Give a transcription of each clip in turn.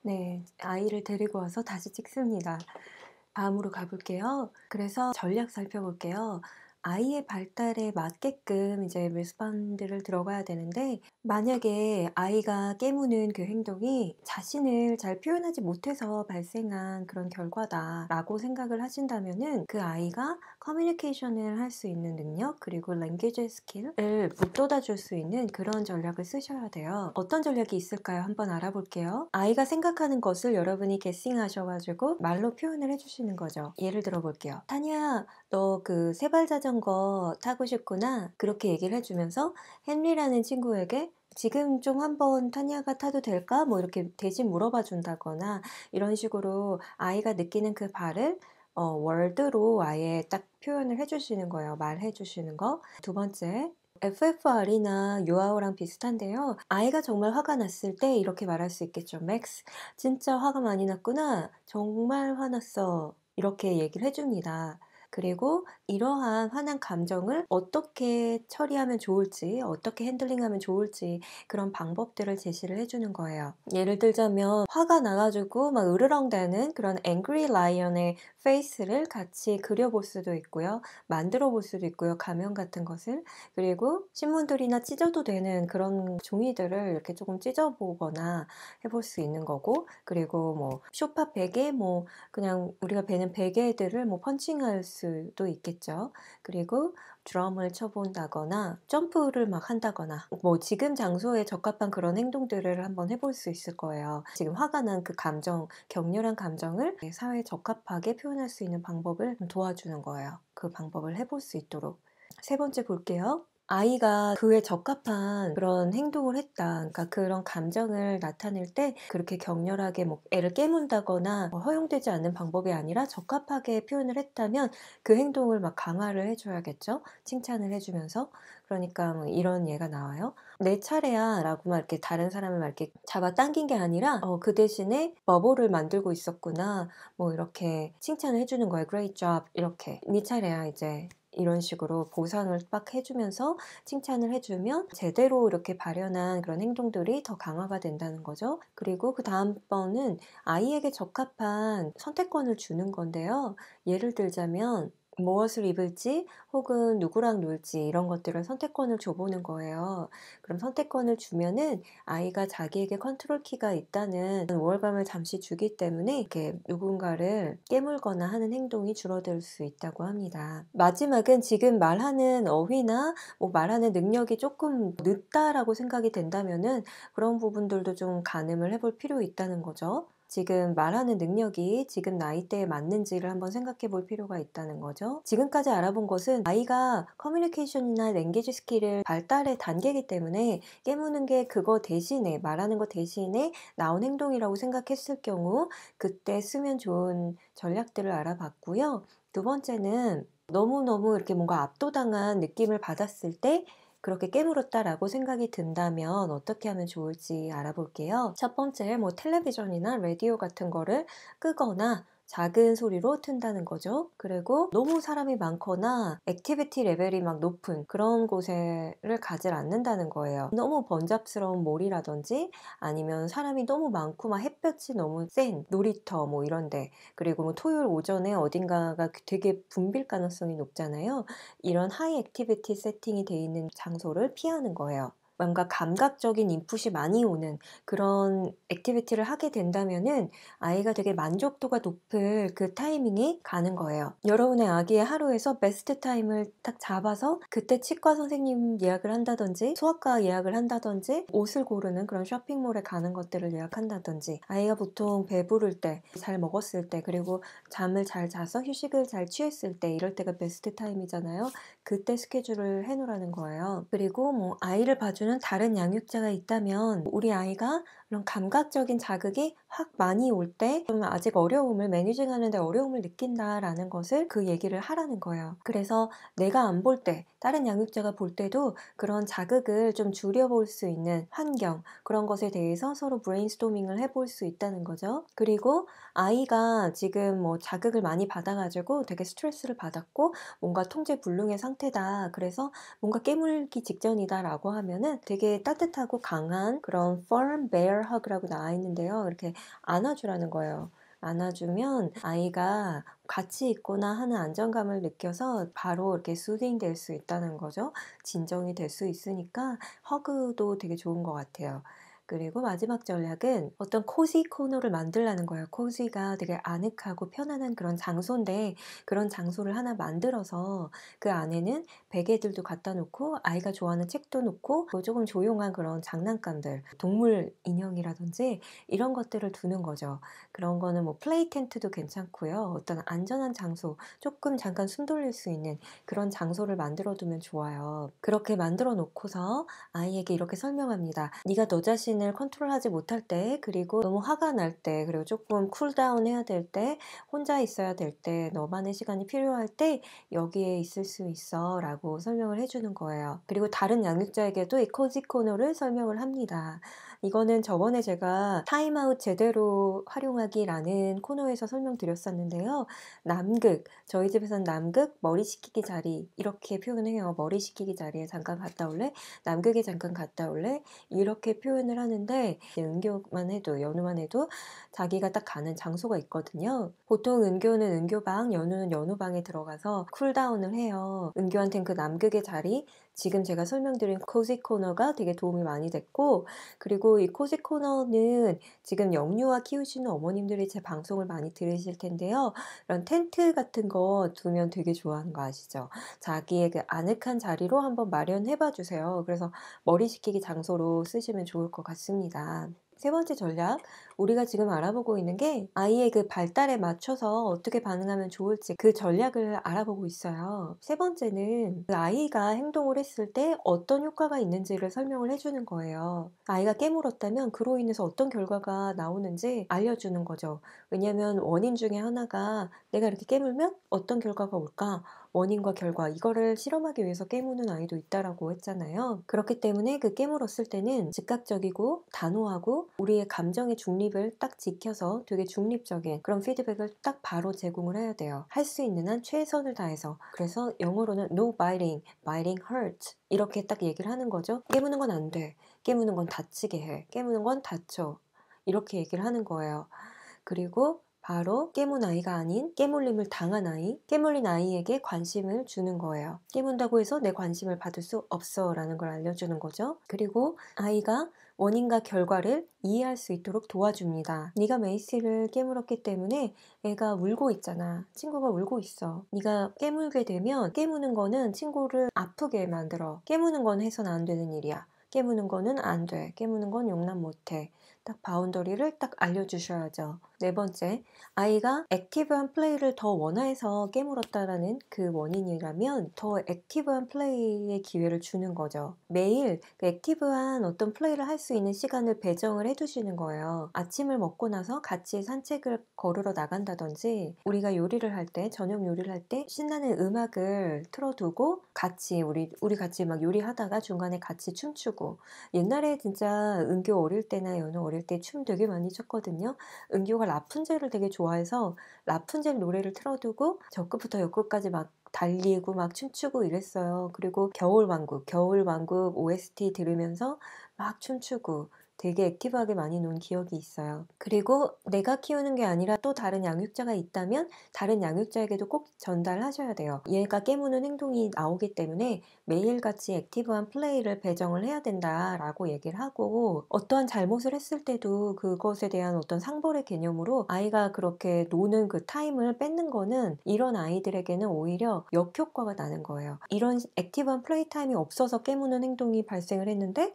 네. 아이를 데리고 와서 다시 찍습니다. 다음으로 가볼게요. 그래서 전략 살펴볼게요. 아이의 발달에 맞게끔 이제 리스폰드를 들어가야 되는데, 만약에 아이가 깨무는 그 행동이 자신을 잘 표현하지 못해서 발생한 그런 결과다라고 생각을 하신다면은 그 아이가 커뮤니케이션을 할 수 있는 능력 그리고 랭귀지 스킬을 북돋아 줄 수 있는 그런 전략을 쓰셔야 돼요. 어떤 전략이 있을까요? 한번 알아볼게요. 아이가 생각하는 것을 여러분이 게싱하셔가지고 말로 표현을 해주시는 거죠. 예를 들어 볼게요. 타니야, 너 그 세발 자전거 타고 싶구나. 그렇게 얘기를 해주면서 헨리라는 친구에게 지금 좀 한번 타니아가 타도 될까? 뭐 이렇게 대신 물어봐 준다거나 이런 식으로 아이가 느끼는 그 발을 월드로 아예 딱 표현을 해주시는 거예요. 말해주시는 거. 두 번째, FFR이나 유아오랑 비슷한데요. 아이가 정말 화가 났을 때 이렇게 말할 수 있겠죠. 맥스, 진짜 화가 많이 났구나. 정말 화났어. 이렇게 얘기를 해줍니다. 그리고 이러한 화난 감정을 어떻게 처리하면 좋을지, 어떻게 핸들링하면 좋을지 그런 방법들을 제시를 해주는 거예요. 예를 들자면 화가 나가지고 막 으르렁대는 그런 angry lion의 페이스를 같이 그려볼 수도 있고요. 만들어 볼 수도 있고요. 가면 같은 것을. 그리고 신문들이나 찢어도 되는 그런 종이들을 이렇게 조금 찢어보거나 해볼 수 있는 거고, 그리고 뭐 소파 베개, 뭐 그냥 우리가 베는 베개들을 뭐 펀칭할 수도 있겠죠. 그리고 드럼을 쳐본다거나 점프를 막 한다거나 뭐 지금 장소에 적합한 그런 행동들을 한번 해볼 수 있을 거예요. 지금 화가 난 그 감정, 격렬한 감정을 사회에 적합하게 표현할 수 있는 방법을 도와주는 거예요. 그 방법을 해볼 수 있도록. 세 번째 볼게요. 아이가 그에 적합한 그런 행동을 했다. 그러니까 그런 감정을 나타낼 때 그렇게 격렬하게 뭐 애를 깨문다거나 허용되지 않는 방법이 아니라 적합하게 표현을 했다면 그 행동을 막 강화를 해줘야겠죠. 칭찬을 해주면서. 그러니까 뭐 이런 예가 나와요. 내 차례야 라고 막 이렇게 다른 사람을 막 이렇게 잡아당긴 게 아니라 그 대신에 버블을 만들고 있었구나. 뭐 이렇게 칭찬을 해주는 거예요. Great job. 이렇게. 네 차례야 이제. 이런 식으로 보상을 빡 해주면서 칭찬을 해주면 제대로 이렇게 발현한 그런 행동들이 더 강화가 된다는 거죠. 그리고 그 다음번은 아이에게 적합한 선택권을 주는 건데요. 예를 들자면 무엇을 입을지 혹은 누구랑 놀지 이런 것들을 선택권을 줘보는 거예요. 그럼 선택권을 주면은 아이가 자기에게 컨트롤 키가 있다는 우월감을 잠시 주기 때문에 이렇게 누군가를 깨물거나 하는 행동이 줄어들 수 있다고 합니다. 마지막은 지금 말하는 어휘나 뭐 말하는 능력이 조금 늦다라고 생각이 된다면은 그런 부분들도 좀 가늠을 해볼 필요 있다는 거죠. 지금 말하는 능력이 지금 나이대에 맞는지를 한번 생각해 볼 필요가 있다는 거죠. 지금까지 알아본 것은 아이가 커뮤니케이션이나 랭귀지 스킬을 발달의 단계이기 때문에 깨무는 게 그거 대신에 말하는 거 대신에 나온 행동이라고 생각했을 경우 그때 쓰면 좋은 전략들을 알아봤고요. 두 번째는 너무너무 이렇게 뭔가 압도당한 느낌을 받았을 때 그렇게 깨물었다라고 생각이 든다면 어떻게 하면 좋을지 알아볼게요. 첫 번째, 뭐 텔레비전이나 라디오 같은 거를 끄거나 작은 소리로 튼다는 거죠. 그리고 너무 사람이 많거나 액티비티 레벨이 막 높은 그런 곳에를 가지 않는다는 거예요. 너무 번잡스러운 몰이라든지 아니면 사람이 너무 많고 막 햇볕이 너무 센 놀이터 뭐 이런데, 그리고 뭐 토요일 오전에 어딘가가 되게 붐빌 가능성이 높잖아요. 이런 하이 액티비티 세팅이 돼 있는 장소를 피하는 거예요. 뭔가 감각적인 인풋이 많이 오는 그런 액티비티를 하게 된다면은 아이가 되게 만족도가 높을 그 타이밍이 가는 거예요. 여러분의 아기의 하루에서 베스트 타임을 딱 잡아서 그때 치과 선생님 예약을 한다든지 소아과 예약을 한다든지 옷을 고르는 그런 쇼핑몰에 가는 것들을 예약한다든지, 아이가 보통 배부를 때, 잘 먹었을 때, 그리고 잠을 잘 자서 휴식을 잘 취했을 때, 이럴 때가 베스트 타임이잖아요. 그때 스케줄을 해놓으라는 거예요. 그리고 뭐 아이를 봐주는 다른 양육자가 있다면 우리 아이가 그런 감각적인 자극이 확 많이 올 때 좀 아직 어려움을 매니징하는데 어려움을 느낀다라는 것을 그 얘기를 하라는 거예요. 그래서 내가 안 볼 때, 다른 양육자가 볼 때도 그런 자극을 좀 줄여볼 수 있는 환경, 그런 것에 대해서 서로 브레인스토밍을 해볼 수 있다는 거죠. 그리고 아이가 지금 뭐 자극을 많이 받아가지고 되게 스트레스를 받았고 뭔가 통제 불능의 상태다. 그래서 뭔가 깨물기 직전이다라고 하면은 되게 따뜻하고 강한 그런 firm bear hug라고 나와 있는데요. 이렇게 안아주라는 거예요. 안아주면 아이가 같이 있구나 하는 안정감을 느껴서 바로 이렇게 수딩 될 수 있다는 거죠. 진정이 될 수 있으니까 허그도 되게 좋은 것 같아요. 그리고 마지막 전략은 어떤 코지 코너를 만들라는 거예요. 코지가 되게 아늑하고 편안한 그런 장소인데 그런 장소를 하나 만들어서 그 안에는 베개들도 갖다 놓고 아이가 좋아하는 책도 놓고 뭐 조금 조용한 그런 장난감들, 동물 인형이라든지 이런 것들을 두는 거죠. 그런 거는 뭐 플레이 텐트도 괜찮고요. 어떤 안전한 장소, 조금 잠깐 숨 돌릴 수 있는 그런 장소를 만들어 두면 좋아요. 그렇게 만들어 놓고서 아이에게 이렇게 설명합니다. 네가 너 자신을 컨트롤하지 못할 때, 그리고 너무 화가 날 때, 그리고 조금 쿨다운 해야 될 때, 혼자 있어야 될 때, 너만의 시간이 필요할 때 여기에 있을 수 있어 라고 설명을 해주는 거예요. 그리고 다른 양육자에게도 이 코지 코너를 설명을 합니다. 이거는 저번에 제가 타임아웃 제대로 활용하기라는 코너에서 설명드렸었는데요. 남극, 저희 집에서는 남극 머리 식히기 자리 이렇게 표현해요. 머리 식히기 자리에 잠깐 갔다 올래? 남극에 잠깐 갔다 올래? 이렇게 표현을 하는데 은교만 해도 연우만 해도 자기가 딱 가는 장소가 있거든요. 보통 은교는 은교방, 연우는 연우방에 들어가서 쿨다운을 해요. 은교한테는 그 남극의 자리, 지금 제가 설명드린 코지 코너가 되게 도움이 많이 됐고, 그리고 이 코지 코너는 지금 영유아 키우시는 어머님들이 제 방송을 많이 들으실 텐데요. 이런 텐트 같은 거 두면 되게 좋아하는 거 아시죠? 자기의 그 아늑한 자리로 한번 마련해 봐 주세요. 그래서 머리 식히기 장소로 쓰시면 좋을 것 같습니다. 세 번째 전략, 우리가 지금 알아보고 있는 게 아이의 그 발달에 맞춰서 어떻게 반응하면 좋을지 그 전략을 알아보고 있어요. 세 번째는 그 아이가 행동을 했을 때 어떤 효과가 있는지를 설명을 해주는 거예요. 아이가 깨물었다면 그로 인해서 어떤 결과가 나오는지 알려주는 거죠. 왜냐하면 원인 중에 하나가 내가 이렇게 깨물면 어떤 결과가 올까? 원인과 결과 이거를 실험하기 위해서 깨무는 아이도 있다라고 했잖아요. 그렇기 때문에 그 깨물었을 때는 즉각적이고 단호하고 우리의 감정의 중립을 딱 지켜서 되게 중립적인 그런 피드백을 딱 바로 제공을 해야 돼요. 할 수 있는 한 최선을 다해서. 그래서 영어로는 no biting, biting hurts 이렇게 딱 얘기를 하는 거죠. 깨무는 건 안 돼. 깨무는 건 다치게 해. 깨무는 건 다쳐. 이렇게 얘기를 하는 거예요. 그리고 바로 깨문 아이가 아닌 깨물림을 당한 아이, 깨물린 아이에게 관심을 주는 거예요. 깨문다고 해서 내 관심을 받을 수 없어 라는 걸 알려주는 거죠. 그리고 아이가 원인과 결과를 이해할 수 있도록 도와줍니다. 네가 메이시를 깨물었기 때문에 애가 울고 있잖아. 친구가 울고 있어. 네가 깨물게 되면 깨무는 거는 친구를 아프게 만들어. 깨무는 건 해서는 안 되는 일이야. 깨무는 거는 안 돼. 깨무는 건 용납 못 해. 딱 바운더리를 딱 알려주셔야죠. 네 번째, 아이가 액티브한 플레이를 더 원해서 깨물었다라는 그 원인이라면 더 액티브한 플레이의 기회를 주는 거죠. 매일 그 액티브한 어떤 플레이를 할 수 있는 시간을 배정을 해두시는 거예요. 아침을 먹고 나서 같이 산책을 걸으러 나간다든지 우리가 요리를 할 때, 저녁 요리를 할 때 신나는 음악을 틀어두고 같이 우리 같이 막 요리하다가 중간에 같이 춤추고 옛날에 진짜 은교 어릴 때나 연우 어릴 때 춤 되게 많이 췄거든요. 은교가 라푼젤을 되게 좋아해서 라푼젤 노래를 틀어두고 저 끝부터 여 끝까지 막 달리고 막 춤추고 이랬어요. 그리고 겨울왕국 OST 들으면서 막 춤추고 되게 액티브하게 많이 논 기억이 있어요. 그리고 내가 키우는 게 아니라 또 다른 양육자가 있다면 다른 양육자에게도 꼭 전달하셔야 돼요. 얘가 깨무는 행동이 나오기 때문에 매일같이 액티브한 플레이를 배정을 해야 된다라고 얘기를 하고 어떠한 잘못을 했을 때도 그것에 대한 어떤 상벌의 개념으로 아이가 그렇게 노는 그 타임을 뺏는 거는 이런 아이들에게는 오히려 역효과가 나는 거예요. 이런 액티브한 플레이 타임이 없어서 깨무는 행동이 발생을 했는데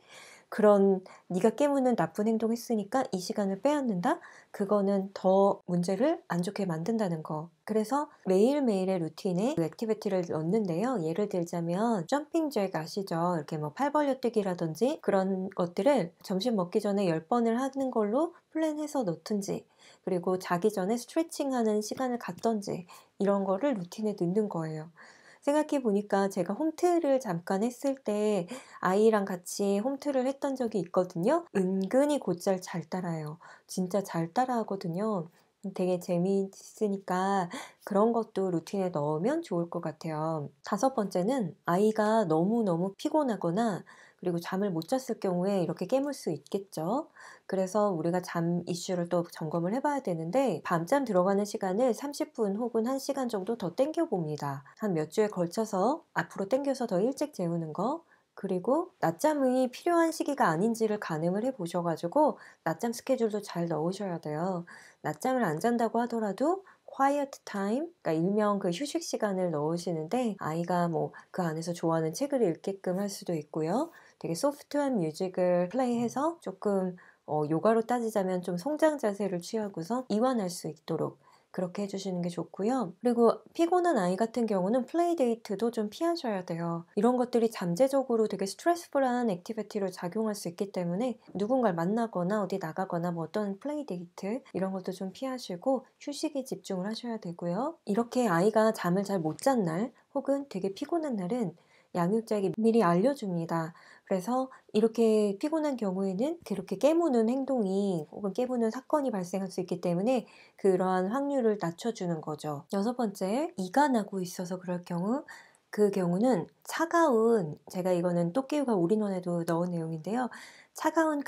그런 네가 깨무는 나쁜 행동했으니까 이 시간을 빼앗는다? 그거는 더 문제를 안 좋게 만든다는 거. 그래서 매일매일의 루틴에 그 액티비티를 넣는데요. 예를 들자면 점핑 잭 아시죠? 이렇게 뭐 팔 벌려 뛰기라든지 그런 것들을 점심 먹기 전에 10번을 하는 걸로 플랜해서 넣든지 그리고 자기 전에 스트레칭하는 시간을 갖던지 이런 거를 루틴에 넣는 거예요. 생각해 보니까 제가 홈트를 잠깐 했을 때 아이랑 같이 홈트를 했던 적이 있거든요. 은근히 곧잘 잘 따라요. 진짜 잘 따라하거든요. 되게 재미있으니까 그런 것도 루틴에 넣으면 좋을 것 같아요. 다섯 번째는 아이가 너무너무 피곤하거나 그리고 잠을 못 잤을 경우에 이렇게 깨물 수 있겠죠. 그래서 우리가 잠 이슈를 또 점검을 해 봐야 되는데 밤잠 들어가는 시간을 30분 혹은 1시간 정도 더 당겨 봅니다. 한 몇 주에 걸쳐서 앞으로 당겨서 더 일찍 재우는 거, 그리고 낮잠이 필요한 시기가 아닌지를 가늠을 해 보셔 가지고 낮잠 스케줄도 잘 넣으셔야 돼요. 낮잠을 안 잔다고 하더라도 quiet time, 그러니까 일명 그 휴식 시간을 넣으시는데 아이가 뭐 그 안에서 좋아하는 책을 읽게끔 할 수도 있고요. 되게 소프트한 뮤직을 플레이해서 조금 요가로 따지자면 좀 송장 자세를 취하고서 이완할 수 있도록 그렇게 해 주시는 게 좋고요. 그리고 피곤한 아이 같은 경우는 플레이데이트도 좀 피하셔야 돼요. 이런 것들이 잠재적으로 되게 스트레스풀한 액티비티로 작용할 수 있기 때문에 누군가를 만나거나 어디 나가거나 뭐 어떤 플레이데이트 이런 것도 좀 피하시고 휴식에 집중을 하셔야 되고요. 이렇게 아이가 잠을 잘 못 잔 날 혹은 되게 피곤한 날은 양육자에게 미리 알려줍니다. 그래서 이렇게 피곤한 경우에는 그렇게 깨무는 행동이 혹은 깨무는 사건이 발생할 수 있기 때문에 그러한 확률을 낮춰주는 거죠. 여섯 번째, 이가 나고 있어서 그럴 경우, 그 경우는 차가운, 제가 이거는 똑개육아 올인원에도 넣은 내용인데요. 차가운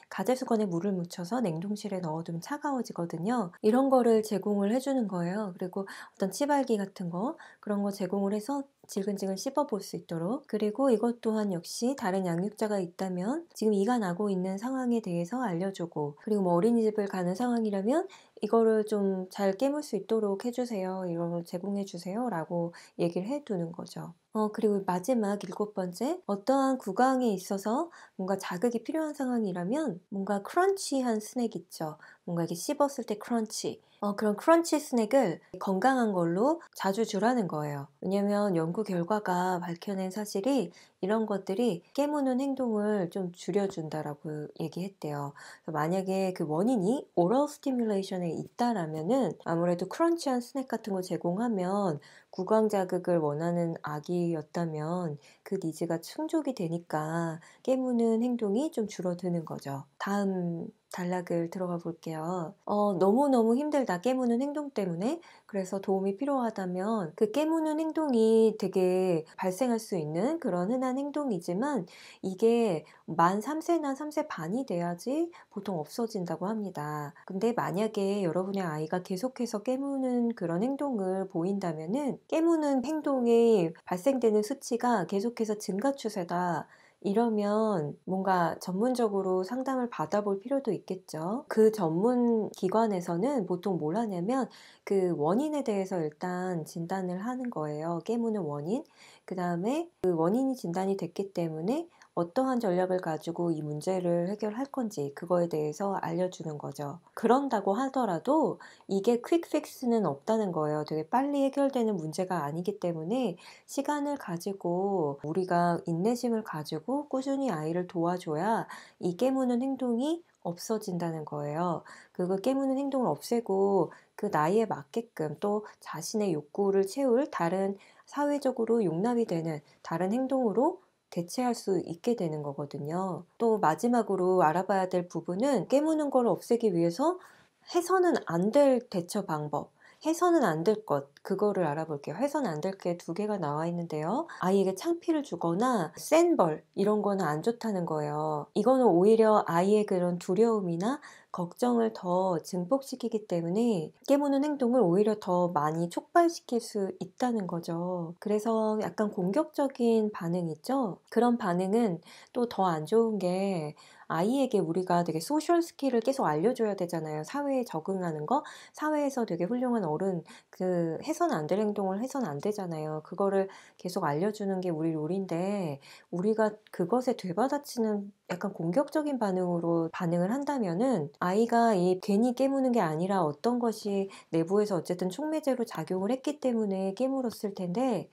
가제수건에 물을 묻혀서 냉동실에 넣어두면 차가워지거든요. 이런 거를 제공을 해주는 거예요. 그리고 어떤 치발기 같은 거, 그런 거 제공을 해서 지근지근 씹어볼 수 있도록. 그리고 이것 또한 역시 다른 양육자가 있다면 지금 이가 나고 있는 상황에 대해서 알려주고, 그리고 뭐 어린이집을 가는 상황이라면 이거를 좀 잘 깨물 수 있도록 해주세요. 이런 걸 제공해 주세요. 라고 얘기를 해두는 거죠. 그리고 마지막 일곱 번째, 어떠한 구강에 있어서 뭔가 자극이 필요한 상황이라면 뭔가 크런치한 스낵 있죠. 뭔가 이렇게 씹었을 때 크런치. 그런 크런치 스낵을 건강한 걸로 자주 주라는 거예요. 왜냐면 연구 결과가 밝혀낸 사실이 이런 것들이 깨무는 행동을 좀 줄여준다라고 얘기했대요. 그래서 만약에 그 원인이 오럴 스티뮬레이션에 있다라면은 아무래도 크런치한 스낵 같은 거 제공하면 구강 자극을 원하는 아기였다면 그 니즈가 충족이 되니까 깨무는 행동이 좀 줄어드는 거죠. 다음 단락을 들어가 볼게요. 너무너무 힘들다, 깨무는 행동 때문에. 그래서 도움이 필요하다면 그 깨무는 행동이 되게 발생할 수 있는 그런 흔한 행동이지만 이게 만 3세나 3세 반이 돼야지 보통 없어진다고 합니다. 근데 만약에 여러분의 아이가 계속해서 깨무는 그런 행동을 보인다면은 깨무는 행동이 발생되는 수치가 계속해서 증가 추세다, 이러면 뭔가 전문적으로 상담을 받아볼 필요도 있겠죠. 그 전문 기관에서는 보통 뭘 하냐면 그 원인에 대해서 일단 진단을 하는 거예요. 깨무는 원인. 그 다음에 그 원인이 진단이 됐기 때문에 어떠한 전략을 가지고 이 문제를 해결할 건지 그거에 대해서 알려주는 거죠. 그런다고 하더라도 이게 퀵 픽스는 없다는 거예요. 되게 빨리 해결되는 문제가 아니기 때문에 시간을 가지고 우리가 인내심을 가지고 꾸준히 아이를 도와줘야 이 깨무는 행동이 없어진다는 거예요. 그거 깨무는 행동을 없애고 그 나이에 맞게끔 또 자신의 욕구를 채울 다른 사회적으로 용납이 되는 다른 행동으로 대체할 수 있게 되는 거거든요. 또 마지막으로 알아봐야 될 부분은 깨무는 걸 없애기 위해서 해서는 안 될 대처 방법, 해서는 안 될 것, 그거를 알아볼게요. 해서는 안 될 게 두 개가 나와 있는데요. 아이에게 창피를 주거나 센 벌, 이런 거는 안 좋다는 거예요. 이거는 오히려 아이의 그런 두려움이나 걱정을 더 증폭시키기 때문에 깨무는 행동을 오히려 더 많이 촉발시킬 수 있다는 거죠. 그래서 약간 공격적인 반응 있죠? 그런 반응은 또 더 안 좋은 게 아이에게 우리가 되게 소셜 스킬을 계속 알려줘야 되잖아요. 사회에 적응하는 거. 사회에서 되게 훌륭한 어른, 그 해서는 안 될 행동을 해서는 안 되잖아요. 그거를 계속 알려주는 게 우리 롤인데 우리가 그것에 되받아치는 약간 공격적인 반응으로 반응을 한다면은 아이가 이 괜히 깨무는 게 아니라 어떤 것이 내부에서 어쨌든 촉매제로 작용을 했기 때문에 깨물었을 텐데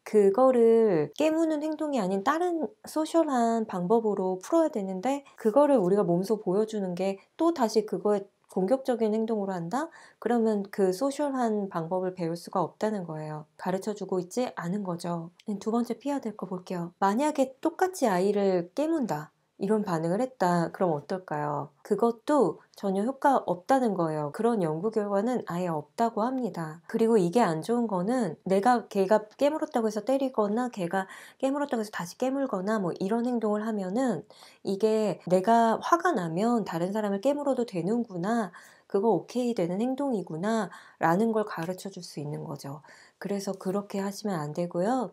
그거를 깨무는 행동이 아닌 다른 소셜한 방법으로 풀어야 되는데 그거를 우리가 몸소 보여주는 게 또다시 그거에 공격적인 행동으로 한다? 그러면 그 소셜한 방법을 배울 수가 없다는 거예요. 가르쳐주고 있지 않은 거죠. 두 번째 피해야 될 거 볼게요. 만약에 똑같이 아이를 깨문다, 이런 반응을 했다. 그럼 어떨까요? 그것도 전혀 효과 없다는 거예요. 그런 연구 결과는 아예 없다고 합니다. 그리고 이게 안 좋은 거는 내가 걔가 깨물었다고 해서 때리거나 걔가 깨물었다고 해서 다시 깨물거나 뭐 이런 행동을 하면은 이게 내가 화가 나면 다른 사람을 깨물어도 되는구나. 그거 오케이 되는 행동이구나. 라는 걸 가르쳐 줄 수 있는 거죠. 그래서 그렇게 하시면 안 되고요.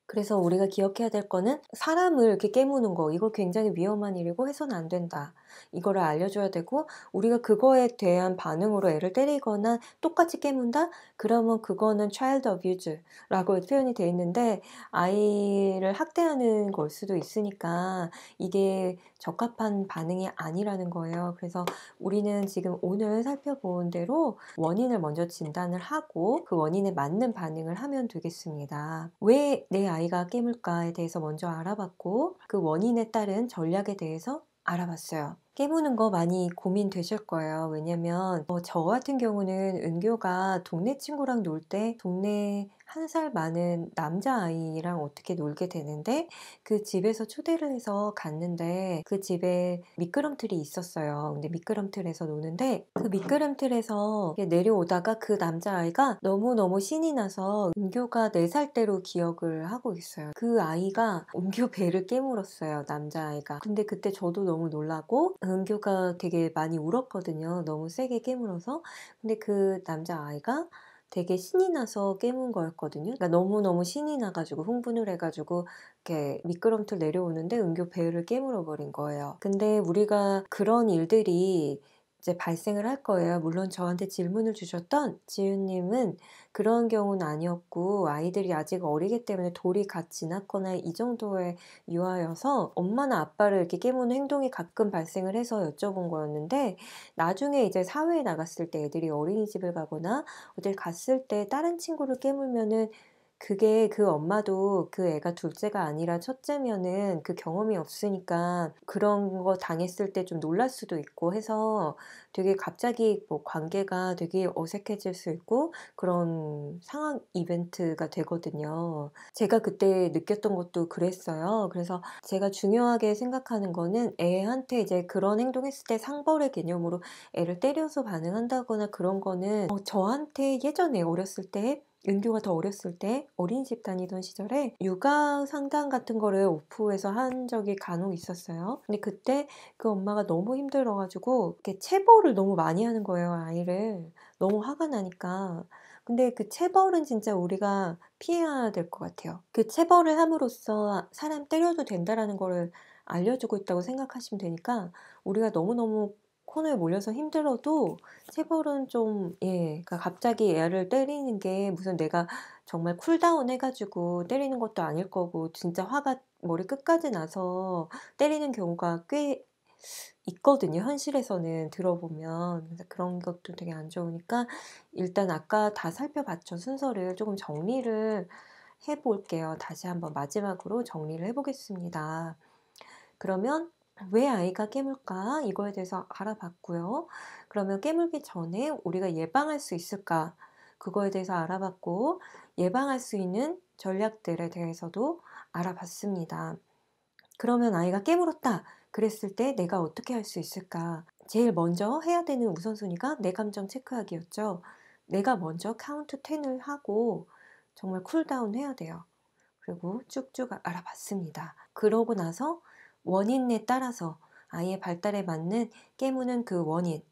그래서 우리가 기억해야 될 거는 사람을 이렇게 깨무는 거 이거 굉장히 위험한 일이고 해서는 안 된다. 이거를 알려줘야 되고 우리가 그거에 대한 반응으로 애를 때리거나 똑같이 깨문다? 그러면 그거는 child abuse라고 표현이 돼 있는데 아이를 학대하는 걸 수도 있으니까 이게 적합한 반응이 아니라는 거예요. 그래서 우리는 지금 오늘 살펴본 대로 원인을 먼저 진단을 하고 그 원인에 맞는 반응을 하면 되겠습니다. 왜 내 아이가 깨물까에 대해서 먼저 알아봤고 그 원인에 따른 전략에 대해서 알아봤어요. 깨무는 거 많이 고민되실 거예요. 왜냐면 저 같은 경우는 은교가 동네 친구랑 놀 때 동네 1살 많은 남자아이랑 어떻게 놀게 되는데 그 집에서 초대를 해서 갔는데 그 집에 미끄럼틀이 있었어요. 근데 미끄럼틀에서 노는데 그 미끄럼틀에서 내려오다가 그 남자아이가 너무너무 신이 나서 은교가 4살 때로 기억을 하고 있어요. 그 아이가 은교 배를 깨물었어요. 남자아이가. 근데 그때 저도 너무 놀라고 은교가 되게 많이 울었거든요. 너무 세게 깨물어서. 근데 그 남자아이가 되게 신이 나서 깨문 거였거든요. 그러니까 너무너무 신이 나가지고 흥분을 해가지고 이렇게 미끄럼틀 내려오는데 은교 배를 깨물어 버린 거예요. 근데 우리가 그런 일들이 이제 발생을 할 거예요. 물론 저한테 질문을 주셨던 지윤님은 그런 경우는 아니었고 아이들이 아직 어리기 때문에 돌이 갓 지났거나 이 정도의 유아여서 엄마나 아빠를 이렇게 깨무는 행동이 가끔 발생을 해서 여쭤본 거였는데 나중에 이제 사회에 나갔을 때 애들이 어린이집을 가거나 어딜 갔을 때 다른 친구를 깨물면은 그게 그 엄마도 그 애가 둘째가 아니라 첫째면은 그 경험이 없으니까 그런 거 당했을 때 좀 놀랄 수도 있고 해서 되게 갑자기 뭐 관계가 되게 어색해질 수 있고 그런 상황 이벤트가 되거든요. 제가 그때 느꼈던 것도 그랬어요. 그래서 제가 중요하게 생각하는 거는 애한테 이제 그런 행동했을 때 상벌의 개념으로 애를 때려서 반응한다거나 그런 거는 저한테 예전에 어렸을 때 은교가 더 어렸을 때 어린이집 다니던 시절에 육아 상담 같은 거를 오프에서 한 적이 간혹 있었어요. 근데 그때 그 엄마가 너무 힘들어 가지고 이렇게 체벌을 너무 많이 하는 거예요, 아이를. 너무 화가 나니까. 근데 그 체벌은 진짜 우리가 피해야 될 것 같아요. 그 체벌을 함으로써 '사람 때려도 된다.'라는 거를 알려주고 있다고 생각하시면 되니까 우리가 너무너무 코너에 몰려서 힘들어도 체벌은 좀 그러니까 갑자기 애를 때리는 게 무슨 내가 정말 쿨다운 해 가지고 때리는 것도 아닐 거고 진짜 화가 머리 끝까지 나서 때리는 경우가 꽤 있거든요, 현실에서는 들어보면. 그래서 그런 것도 되게 안 좋으니까 일단 아까 다 살펴봤죠. 순서를 조금 정리를 해 볼게요. 다시 한번 마지막으로 정리를 해 보겠습니다. 그러면 '왜 아이가 깨물까?' 이거에 대해서 알아봤고요. 그러면 깨물기 전에 우리가 예방할 수 있을까? 그거에 대해서 알아봤고 예방할 수 있는 전략들에 대해서도 알아봤습니다. 그러면 아이가 깨물었다. 그랬을 때 내가 어떻게 할 수 있을까? 제일 먼저 해야 되는 우선순위가 내 감정 체크하기였죠. 내가 먼저 카운트 10을 하고 정말 쿨다운 해야 돼요. 그리고 쭉쭉 알아봤습니다. 그러고 나서 원인에 따라서 아이의 발달에 맞는 깨무는 그 원인,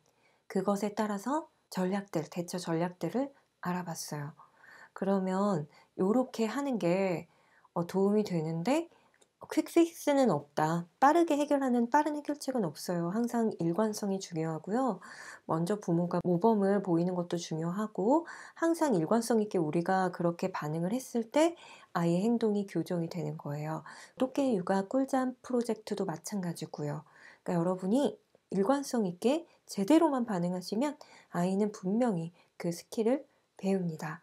그것에 따라서 전략들, 대처 전략들을 알아봤어요. 그러면 요렇게 하는 게 도움이 되는데 퀵픽스는 없다. 빠르게 해결하는 빠른 해결책은 없어요. 항상 일관성이 중요하고요. 먼저 부모가 모범을 보이는 것도 중요하고 항상 일관성 있게 우리가 그렇게 반응을 했을 때 아이의 행동이 교정이 되는 거예요. 또깨 육아 꿀잠 프로젝트도 마찬가지고요. 그러니까 여러분이 일관성 있게 제대로만 반응하시면 아이는 분명히 그 스킬을 배웁니다.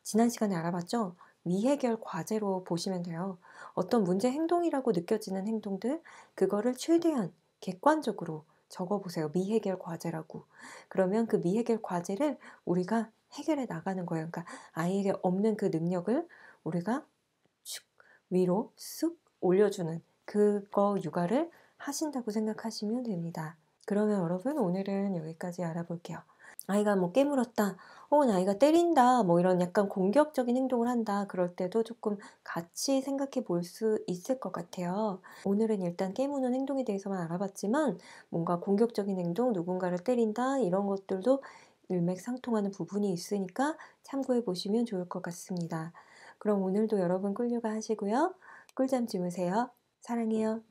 지난 시간에 알아봤죠? 미해결 과제로 보시면 돼요. 어떤 문제 행동이라고 느껴지는 행동들, 그거를 최대한 객관적으로 적어보세요. 미해결 과제라고. 그러면 그 미해결 과제를 우리가 해결해 나가는 거예요. 그러니까 아이에게 없는 그 능력을 우리가 축 위로 쑥 올려주는 그거 육아를 하신다고 생각하시면 됩니다. 그러면 여러분 오늘은 여기까지 알아볼게요. 아이가 뭐 깨물었다, 혹은 아이가 때린다, 뭐 이런 약간 공격적인 행동을 한다. 그럴 때도 조금 같이 생각해 볼 수 있을 것 같아요. 오늘은 일단 깨무는 행동에 대해서만 알아봤지만 뭔가 공격적인 행동, 누군가를 때린다 이런 것들도 일맥상통하는 부분이 있으니까 참고해 보시면 좋을 것 같습니다. 그럼 오늘도 여러분 꿀육아 하시고요. 꿀잠 주무세요. 사랑해요.